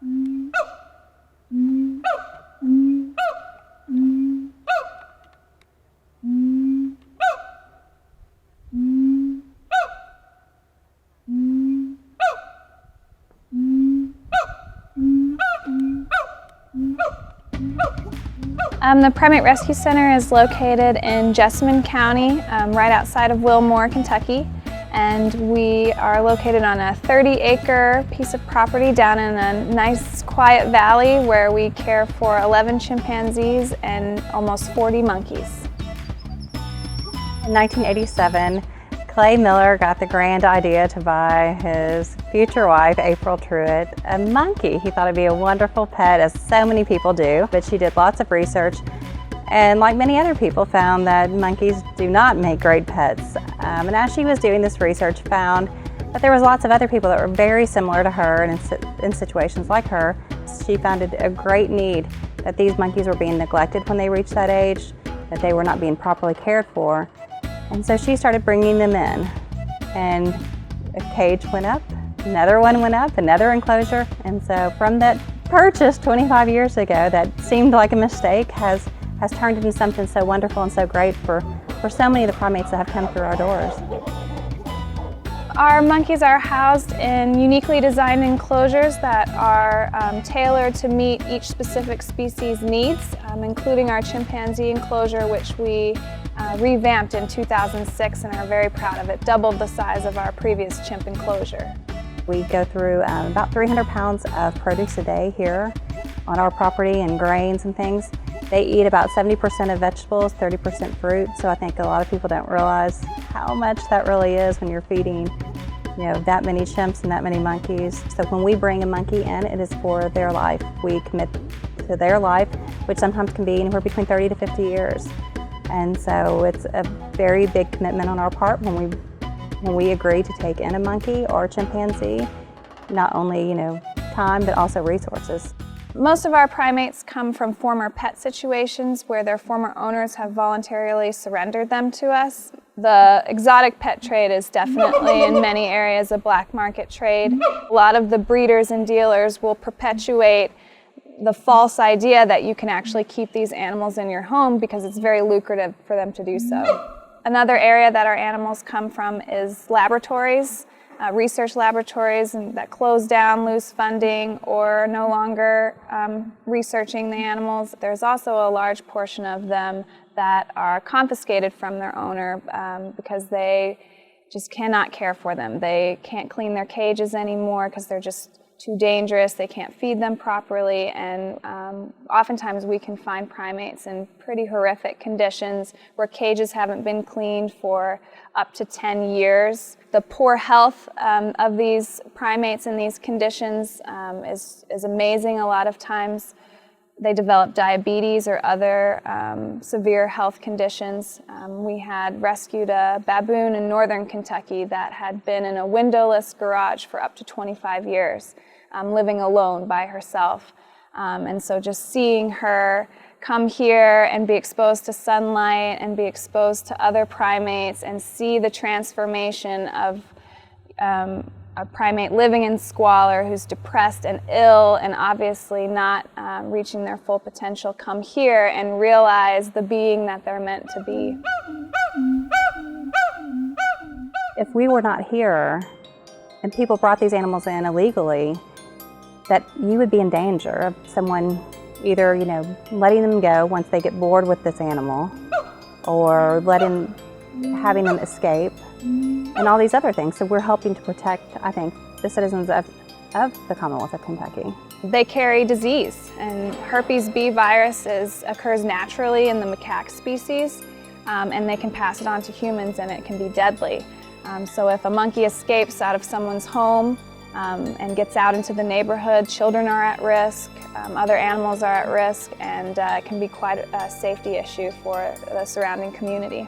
The Primate Rescue Center is located in Jessamine County, right outside of Wilmore, Kentucky. And we are located on a 30-acre piece of property down in a nice, quiet valley where we care for 11 chimpanzees and almost 40 monkeys. In 1987, Clay Miller got the grand idea to buy his future wife, April Truitt, a monkey. He thought it'd be a wonderful pet, as so many people do, but she did lots of research and, like many other people, found that monkeys do not make great pets. And as she was doing this research, found that there was lots of other people that were very similar to her and in situations like her. She found it a great need that these monkeys were being neglected when they reached that age, that they were not being properly cared for. And so she started bringing them in, and a cage went up, another one went up, another enclosure. And so from that purchase 25 years ago that seemed like a mistake has turned into something so wonderful and so great for so many of the primates that have come through our doors. Our monkeys are housed in uniquely designed enclosures that are tailored to meet each specific species' needs, including our chimpanzee enclosure, which we revamped in 2006 and are very proud of. It doubled the size of our previous chimp enclosure. We go through about 300 pounds of produce a day here on our property, and grains and things. They eat about 70% of vegetables, 30% fruit, so I think a lot of people don't realize how much that really is when you're feeding, that many chimps and that many monkeys. So when we bring a monkey in, it is for their life. We commit to their life, which sometimes can be anywhere between 30 to 50 years. And so it's a very big commitment on our part when we agree to take in a monkey or a chimpanzee, not only, time, but also resources. Most of our primates come from former pet situations where their former owners have voluntarily surrendered them to us. The exotic pet trade is definitely in many areas a black market trade. A lot of the breeders and dealers will perpetuate the false idea that you can actually keep these animals in your home because it's very lucrative for them to do so. Another area that our animals come from is laboratories, research laboratories that close down, lose funding, or no longer researching the animals. There's also a large portion of them that are confiscated from their owner because they just cannot care for them. They can't clean their cages anymore because they're just too dangerous. They can't feed them properly, and oftentimes we can find primates in pretty horrific conditions where cages haven't been cleaned for up to 10 years. The poor health of these primates in these conditions is amazing. A lot of times they develop diabetes or other severe health conditions. We had rescued a baboon in northern Kentucky that had been in a windowless garage for up to 25 years, living alone by herself. And so just seeing her come here and be exposed to sunlight and be exposed to other primates and see the transformation of a primate living in squalor who's depressed and ill and obviously not reaching their full potential come here and realize the being that they're meant to be. If we were not here and people brought these animals in illegally, that you would be in danger of someone either, letting them go once they get bored with this animal, or having them escape, and all these other things. So we're helping to protect, I think, the citizens of the Commonwealth of Kentucky. They carry disease, and herpes B virus occurs naturally in the macaque species, and they can pass it on to humans, and it can be deadly. So if a monkey escapes out of someone's home and gets out into the neighborhood, children are at risk, other animals are at risk, and it can be quite a safety issue for the surrounding community.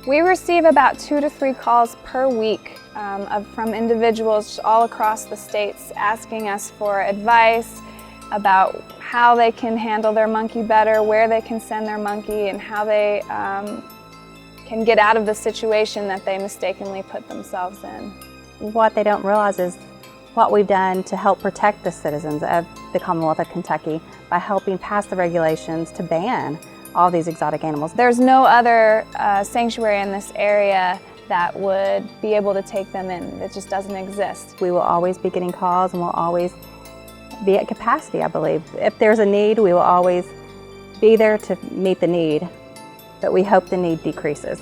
We receive about 2 to 3 calls per week from individuals all across the states asking us for advice about how they can handle their monkey better, where they can send their monkey, and how they can get out of the situation that they mistakenly put themselves in. What they don't realize is what we've done to help protect the citizens of the Commonwealth of Kentucky by helping pass the regulations to ban all these exotic animals. There's no other sanctuary in this area that would be able to take them in. It just doesn't exist. We will always be getting calls and we'll always be at capacity, I believe. If there's a need, we will always be there to meet the need, but we hope the need decreases.